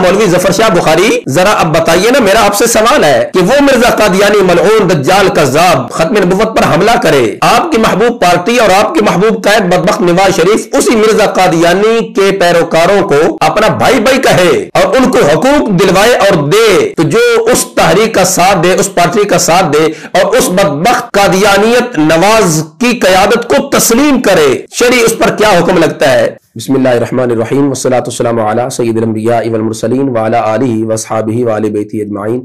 मौलवी जफर शाह बुखारी, जरा अब बताइए ना, मेरा आपसे सवाल है कि वो मिर्जा कादियानी मलऊन दज्जाल कज़्ज़ाब खत्म नबुव्वत पर हमला करे, आपकी महबूब पार्टी और आपके महबूब कैद बदबख्त नवाज शरीफ उसी मिर्जा कादियानी के पैरोकारों को अपना भाई भाई कहे और उनको हकूक दिलवाए और दे, तो जो उस तहरीक का साथ दे, उस पार्टी का साथ दे और उस बदबख्त कादियानियत नवाज की क़यादत को तस्लीम करे, शरी उस पर क्या हुक्म लगता है? बिस्मिल्लाहिर्रहमानिर्रहीम वस्सलातु वस्सलामु अला सय्यिदिल अंबिया वल मुरसलीन व अला आलिहि व अस्हाबिहि व अहले बैति अजमाइन।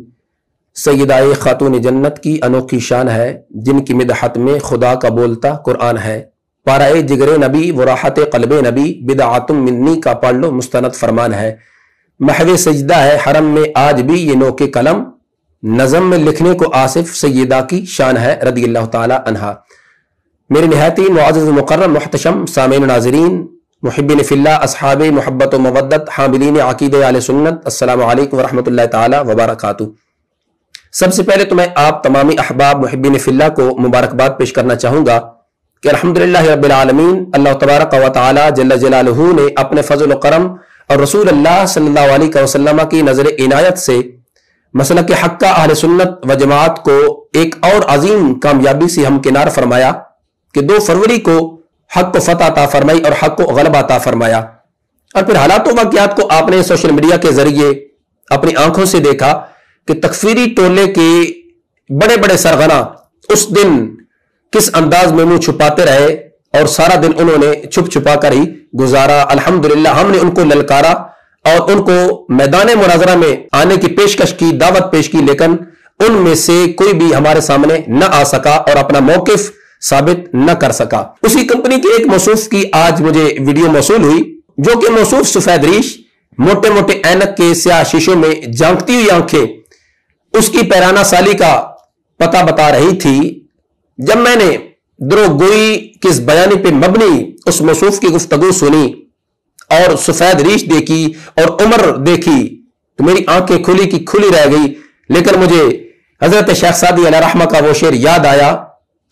सय्यिदाए खातून जन्नत की अनोखी शान है जिनकी मिदहत में खुदा का बोलता कुरान है। पाराए जिगरे नबी व राहत क़ल्बे नबी बिदअतुम मिन्नी का पढ़ लो मुस्तनद फरमान है। महवे सजदा है हरम में आज भी ये नोके कलम, नज़म में लिखने को आसिफ सय्यदा की शान है रदियल्लाहु ताला अन्हा। मेरे निहायती मुअज़्ज़ज़ मुकर्रम मुहतशम सामीन नाज़रीन, मुहिब्बिन फिल्लाह, अस्हाबे मुहब्बत व मवद्दत, हामिलीन अक़ीदे आले सुन्नत, अस्सलामु अलैकुम व रहमतुल्लाहि ताला व बरकातुहू। सबसे पहले तो मैं आप तमामी अहबाब मुहिब्बिन फिल्लाह को मुबारकबाद पेश करना चाहूँगा कि अल्हम्दुलिल्लाहि रब्बिल आलमीन, अल्लाह तबारक व तआला जल्ल जलालुहू ने अपने फज़ल व करम और रसूल अल्लाह सल्लल्लाहु अलैहि वसल्लम की नज़र इनायत से मसलक हक़ का अहले सुन्नत व जमात को एक और अजीम कामयाबी से हमकिनार फरमाया कि 2 फरवरी को हक़ को फतह अता फरमाई और हक़ को गलबा अता फरमाया। और फिर हालात वाक़ियात को आपने सोशल मीडिया के जरिए अपनी आंखों से देखा कि तकफीरी टोले के बड़े बड़े सरगना उस दिन किस अंदाज में मुंह छुपाते रहे और सारा दिन उन्होंने छुप छुपा कर ही गुजारा। अल्हम्दुलिल्लाह हमने उनको ललकारा और उनको मैदान मुनाजरा में आने की पेशकश की, दावत पेश की, लेकिन उनमें से कोई भी हमारे सामने न आ सका और अपना मौकिफ साबित न कर सका। उसी कंपनी के एक मौसूफ की आज मुझे वीडियो मौसूल हुई, जो कि मौसूफ सफेद रीश, मोटे मोटे ऐनक के स्याह शीशों में झांकती हुई आंखें उसकी पैराना साली का पता बता रही थी। जब मैंने द्रोगोई किस बयानी पे मबनी उस मौसूफ की गुफ्तगू सुनी और सफेद रीश देखी और उम्र देखी तो मेरी आंखें खुली की खुली रह गई। लेकिन मुझे हजरत शेख सादी अलैहि रहमा का वो शेर याद आया।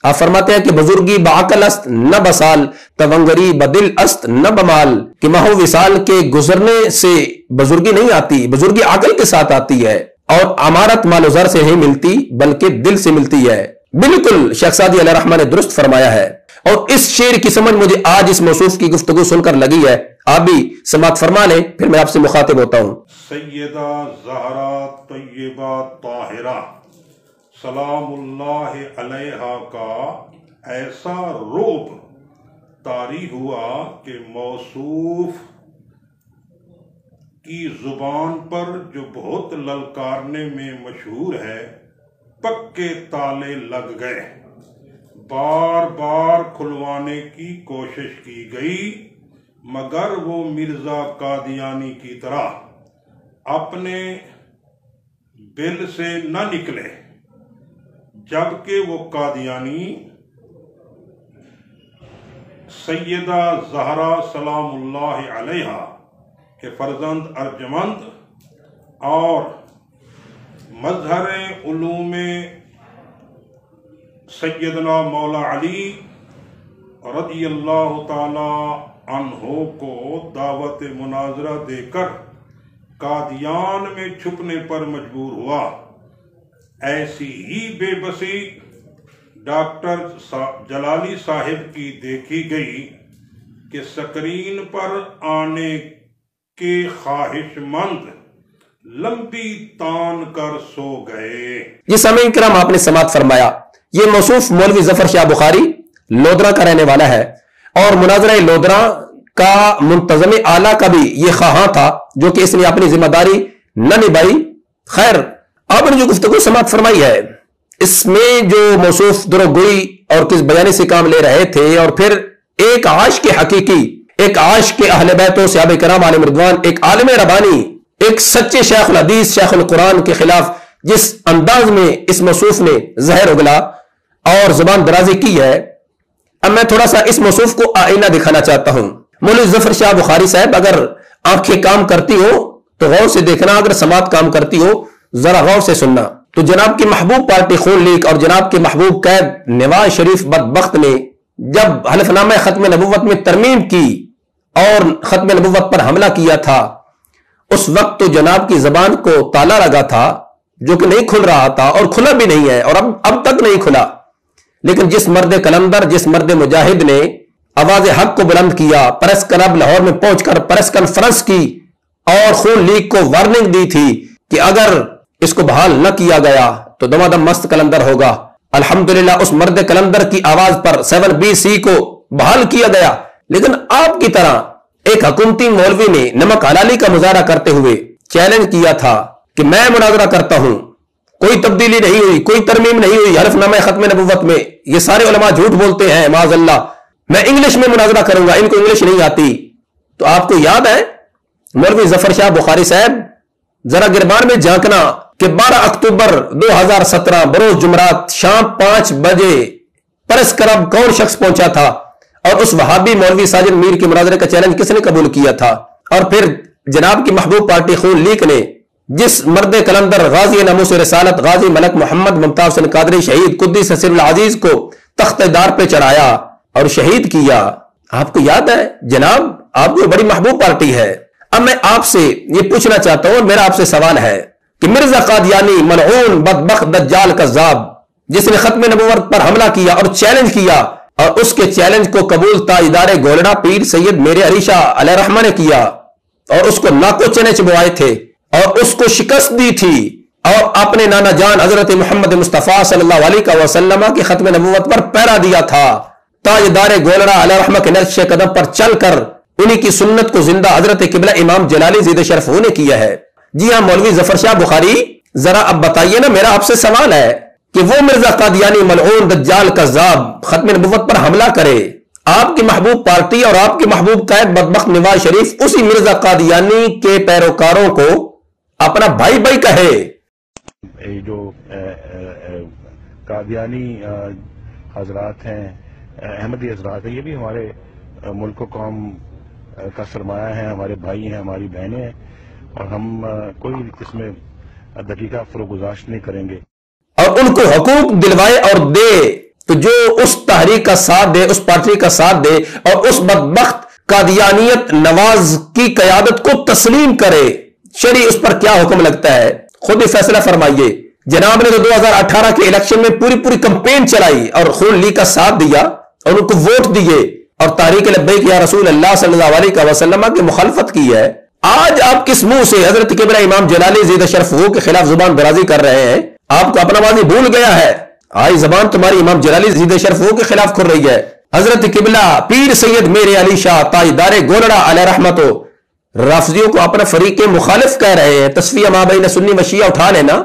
आप फरमाते हैं कि बुजुर्गी बाअकल अस्त न बसाल, तवंगरी बदिल अस्त न बमाल, कि माहो विसाल के गुजरने से बुजुर्गी नहीं आती, बुजुर्गी अकल के साथ आती है और अमारत मालोज़र से नहीं मिलती बल्कि दिल से मिलती है। बिल्कुल शेख सादी अलैहि रहमा ने दुरुस्त फरमाया है और इस शेर की समझ मुझे आज इस मौसूफ की गुफ्तगू सुनकर लगी है। आप भी समाअत फरमा लें, फिर मैं आपसे मुखातिब होता हूं। सैयदा ज़हरा तय्यबा ताहिरा सलामुल्लाह अलैहा का ऐसा रोब तारी हुआ कि मौसूफ की जुबान पर जो बहुत ललकारने में मशहूर है, पक्के ताले लग गए। बार बार खुलवाने की कोशिश की गई मगर वो मिर्जा कादियानी की तरह अपने बिल से न निकले, जबकि वो कादियानी सैयदा ज़हरा सलामुल्लाह अलैहा के फर्जंद अर्जमंद और मज़हर उलूमे सैयदना मौला अली रज़ियल्लाहु ताला अन्हो को दावत मुनाजरा देकर कादियान में छुपने पर मजबूर हुआ। ऐसी ही बेबसी डॉक्टर जलाली साहिब की देखी गई कि स्क्रीन पर आने के ख्वाहिशमंद लंबी तान कर सो गए। जी सामीन किराम, आपने समाअत फरमाया। ये मौसूफ मौलवी जफर शाह बुखारी लोधरा का रहने वाला है और मुनाजरा लोधरा का मुंतज़म आला का भी ये ख्वाहां था, जो कि इसने अपनी जिम्मेदारी न निभाई। खैर, आपने जो गुफ्तगू समाअत फरमाई है इसमें जो मौसूफ दुरोगोई और किस बयानी से काम ले रहे थे और फिर एक आशिक़ हकीकी, एक आशिक़ अहले बैत व सहाबा किराम अलैहिम रिज़वान, एक आलिम रब्बानी, एक सच्चे शेखुल हदीस शेखुल कुरान के खिलाफ जिस अंदाज में इस मौसूफ ने जहर उगला और जुबान दराजी की है, अब मैं थोड़ा सा इस मौसूफ को आईना दिखाना चाहता हूं। मौलवी जफर शाह बुखारी साहब, अगर आंखें काम करती हो तो गौर से देखना, अगर समाअत काम करती हो जरा गौर से सुनना। तो जनाब की महबूब पार्टी खून लीग और जनाब के महबूब कैद नवाज शरीफ बदबख्त ने जब हलफनामा खत्म नबुव्वत में तरमीम की और खत्म नबुव्वत पर हमला किया था, उस वक्त तो जनाब की जबान को ताला लगा था जो कि नहीं खुल रहा था और खुला भी नहीं है और अब तक नहीं खुला। लेकिन जिस मर्द कलंदर, जिस मर्द मुजाहिद ने आवाज हक को बुलंद किया, प्रेस क्लब लाहौर में पहुंचकर प्रेस कॉन्फ्रेंस की और खून लीग को वार्निंग दी थी कि अगर इसको बहाल न किया गया तो दमादम मस्त कलंदर होगा। अल्हम्दुलिल्लाह उस मर्द कलंदर की आवाज पर 7BC को बहाल किया गया। लेकिन आपकी तरह एक हुकूमती मौलवी ने नमक हलाली का मुजाहरा करते हुए चैलेंज किया था कि मैं मुनाजरा करता हूं, कोई तब्दीली नहीं हुई, कोई तरमीम नहीं हुई हलफनामा खत्म नबुव्वत में, ये सारे उलमा झूठ बोलते हैं माज़अल्लाह, मैं इंग्लिश में मुनाजरा करूंगा, इनको इंग्लिश नहीं आती। तो आपको याद है मौलवी जफर शाह बुखारी साहब, जरा गिरबान में झांकना कि 12 अक्टूबर 2017 बरोज जुमरात शाम 5 बजे प्रेस क्लब कौन शख्स पहुंचा था और उस वहाबी मौलवी साजिद मीर के मुनाजरे का चैलेंज किसने कबूल किया था। और फिर जनाब की महबूब पार्टी खून लीग ने जिस मर्द कलंदर गाजी नमूस रिसालत गाजी मलक मोहम्मद मुमताज हुसैन कादरी शहीद कुद्दीस सिर्रुल अजीज को तख्तेदार पे चढ़ाया और शहीद किया, आपको याद है जनाब, आपको बड़ी महबूब पार्टी है। अब मैं आपसे ये पूछना चाहता हूं, मेरा आपसे सवाल है कि मिर्जा कादियानी मलऊन बदबख्त दज्जाल कज़्ज़ाब जिसने खत्म नबुव्वत पर हमला किया और चैलेंज किया और उसके चैलेंज को कबूल ताजदारे गोलड़ा पीर सैयद मेरे अली शाह अलैहि रहमा ने किया और उसको नाको चने चबवाए थे और उसको शिकस्त दी थी और अपने नाना जान हजरत मोहम्मद मुस्तफा सल्लल्लाहु अलैहि वसल्लम की खत्म नबुव्वत पर पहरा दिया था। ताजदारे गोलड़ा अलैहि रहमा के नक्शे कदम पर चलकर उन्हीं की सुन्नत को जिंदा हजरत किबला इमाम जलाली ज़ीद शरफ ने किया है। जी हां मौलवी जफर शाह बुखारी, जरा अब बताइए ना, मेरा आपसे सवाल है कि वो मिर्जा कादियानी मलऊन दज्जाल कज़्ज़ाब खत्म नबुव्वत पर हमला करे, आपकी महबूब पार्टी और आपकी महबूब कायद बदबख्त नवाज शरीफ उसी मिर्जा कादियानी के पैरोकारों को अपना भाई भाई कहे। जो कादियानी हजरात हैं, अहमदी हजरात हैं, ये भी हमारे मुल्क कौम का सरमाया है, हमारे भाई हैं, हमारी बहनें हैं और हम कोई इसमें दकीका फरोगुजाश्त नहीं करेंगे और उनको हकूक दिलवाए और दे। तो जो उस तहरीक का साथ दे, उस पार्टी का साथ दे और उस बदबख्त कादियानियत नवाज की कयादत को तस्लीम करे, शरी उस पर क्या हुक्म लगता है, खुद ही फैसला फरमाइए। जनाब ने तो 2018 के इलेक्शन में पूरी पूरी कंपेन चलाई और खून लीग का साथ दिया और उनको वोट दिए और तारीक लब्बैक या रसूल अल्लाह सल्लल्लाहु अलैहि वसल्लम की मुखालफत की है। आज आप किस मुंह से हजरत किबला इमाम जलाली ज़ीद शरफ के खिलाफ जुबान दराजी कर रहे हैं? आपको अपना माजी भूल गया है। आई जबान तुम्हारी इमाम जलाली ज़ीद शरफ के खिलाफ खुल रही है। हजरत किबला पीर सैयद मेरे अली शाह ताजदारे गोलड़ा अलैहि रहमतो राफजियों को अपना फरीक मुखालिफ कह रहे हैं। तस्फिया माबैन सुन्नी व शिया उठा लेना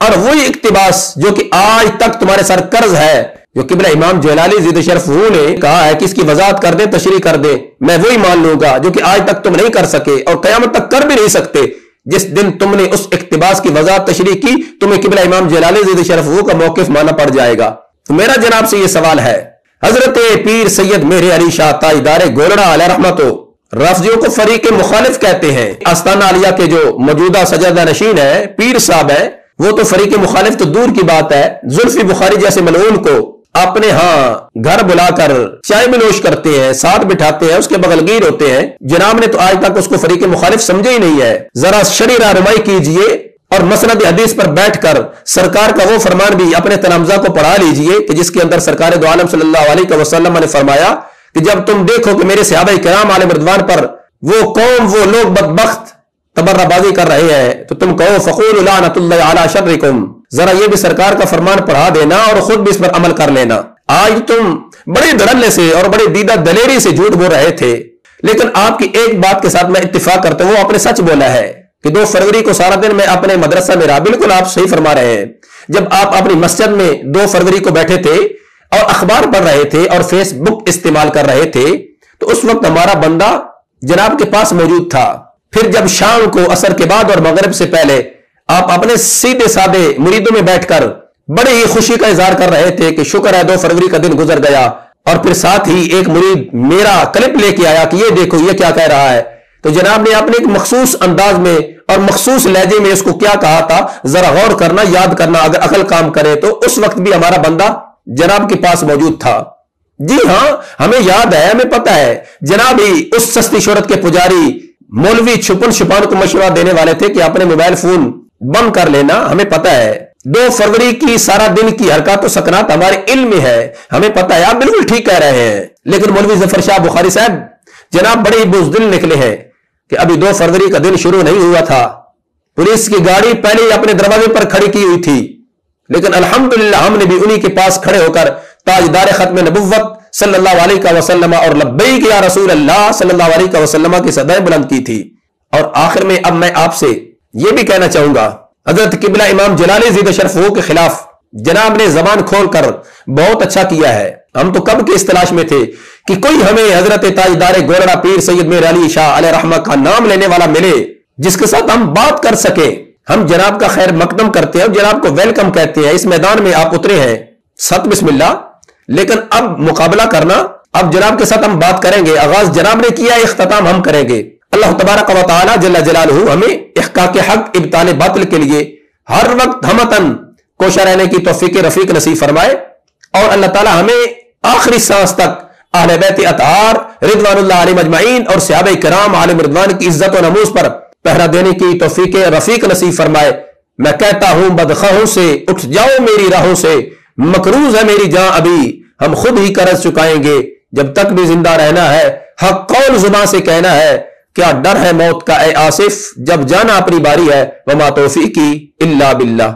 और वही इक्तिबास जो कि आज तक तुम्हारे सर कर्ज है, जो किबला इमाम जलाली ज़ीद शरफ ने कहा है कि इसकी वजाहत कर दे, तशरीह कर दे, मैं वही मान लूंगा जो कि आज तक तुम नहीं कर सके और कयामत तक कर भी नहीं सकते। जिस दिन तुमने उस इक्तिबास की वजाहत तशरीह की, तुम्हें किबला इमाम जलाली ज़ीद शरफ का मौकिफ मानना पड़ जाएगा। तो मेरा जनाब से यह सवाल है, हजरत पीर सैयद मेरे अली शाह ताजदारे गोलड़ा अलैहि रहमतो राफजियों को फरीक मुखालिफ कहते हैं। आस्ताना आलिया के जो मौजूदा सजादा नशीन है पीर साहब है, वो तो फरीक मुखालिफ तो दूर की बात है, जुल्फी बुखारी जैसे मलऊन को अपने यहां घर बुलाकर चाय में नोश करते हैं, साथ बिठाते हैं, उसके बगलगीर होते हैं। जनाब ने तो आज तक उसको फरीक मुखालिफ समझे ही नहीं है। जरा शरई रहनुमाई कीजिए और मसनद हदीस पर बैठकर सरकार का वो फरमान भी अपने तनामजा को पढ़ा लीजिए कि जिसके अंदर सरकार दो आलम सल्लल्लाहु अलैहि वसल्लम ने फरमाया कि जब तुम देखो कि मेरे सहाबाए किराम आले रिदवान पर वो कौम, वो लोग बदबख्त तबर्राबाजी कर रहे हैं तो तुम कहो फ़क़ूलू लानतुल्लाहि अला शर्रिकुम। जरा ये भी सरकार का फरमान पढ़ा देना और खुद भी इस पर अमल कर लेना। आज तुम बड़े धड़ल्ले से और बड़े दीदा दलेरी से झूठ बोल रहे थे, लेकिन आपकी एक बात के साथ मैं इत्तिफाक करता हूं, वो आपने सच बोला है कि 2 फरवरी को सारा दिन मैं अपने मदरसा में रहा। बिल्कुल आप सही फरमा रहे हैं। जब आप अपनी मस्जिद में 2 फरवरी को बैठे थे और अखबार पढ़ रहे थे और फेसबुक इस्तेमाल कर रहे थे तो उस वक्त हमारा बंदा जनाब के पास मौजूद था। फिर जब शाम को असर के बाद और मगरिब से पहले आप अपने सीधे साधे मुरीदों में बैठकर बड़े ही खुशी का इजहार कर रहे थे कि शुक्र है 2 फरवरी का दिन गुजर गया। और फिर साथ ही एक मुरीद मेरा क्लिप लेके आया कि ये देखो ये क्या कह रहा है। तो जनाब ने अपने एक मखसूस अंदाज में और मखसूस लहजे में इसको क्या कहा था, जरा गौर करना, याद करना, अगर अकल काम करे तो उस वक्त भी हमारा बंदा जनाब के पास मौजूद था। जी हां, हमें याद है, हमें पता है। जनाब ही उस सस्ती शोहरत के पुजारी मौलवी छुपन छुपान को मशवरा देने वाले थे कि अपने मोबाइल फोन बंद कर लेना, हमें पता है 2 फरवरी की सारा दिन की हरकत तो सकनात हमारे इल्म में है, हमें पता है, आप बिल्कुल ठीक कह रहे हैं। लेकिन मौलवी जफर शाह बुखारी साहब जनाब बड़े बुज़दिल निकले हैं कि अभी 2 फरवरी का दिन शुरू नहीं हुआ था, पुलिस की गाड़ी पहले ही अपने दरवाजे पर खड़ी की हुई थी, लेकिन अल्हम्दुलिल्लाह हमने भी उन्हीं के पास खड़े होकर ताजदार खत्म नबुव्वत सल्लल्लाहु अलैहि वसल्लम और लब्बैक या रसूल अल्लाह सल्लल्लाहु अलैहि वसल्लम की सदाएं बुलंद की थी। और आखिर में अब मैं आपसे यह भी कहना चाहूंगा, हजरत किबला इमाम जलाली ज़िद शरफ़ के खिलाफ जनाब ने जबान खोलकर बहुत अच्छा किया है। हम तो कब के इस तलाश में थे कि कोई हमें हजरत ताजदार गोलड़ा पीर सैयद मीर अली शाह अलैहि रहमत का नाम लेने वाला मिले जिसके साथ हम बात कर सके। हम जनाब का खैर मकदम करते हैं, जनाब को वेलकम कहते हैं। इस मैदान में आप उतरे हैं, सत बिस्मिल्लाह, लेकिन अब मुकाबला करना, अब जनाब के साथ हम बात करेंगे। आगाज जनाब ने किया, इख्तिताम हम करेंगे। अल्लाह तबारक व तआला जल्ल जलालहू हमें इहक़ाक़ हक़ इब्ताल बातिल के लिए हर वक्त हमतन कोशा रहने की तौफीक रफीक नसीब फरमाए और अल्लाह ताला हमें आखिरी सांस तक अहले बैत अतहार रिदवानुल्लाह अलैहिम अजमईन और सहाबा किराम आलिम रिदवान की इज्जत और नमूज पर पहरा देने की तौफीक रफीक नसीब फरमाए। मैं कहता हूं बदखाहों से उठ जाओ मेरी राहों से, मकरूज है मेरी जान अभी, हम खुद ही कर्ज चुकाएंगे। जब तक भी जिंदा रहना है हक कौल जुबान से कहना है, क्या डर है मौत का ए आसिफ, जब जाना अपनी बारी है, वमा तौफीकी इल्ला बिल्लाह।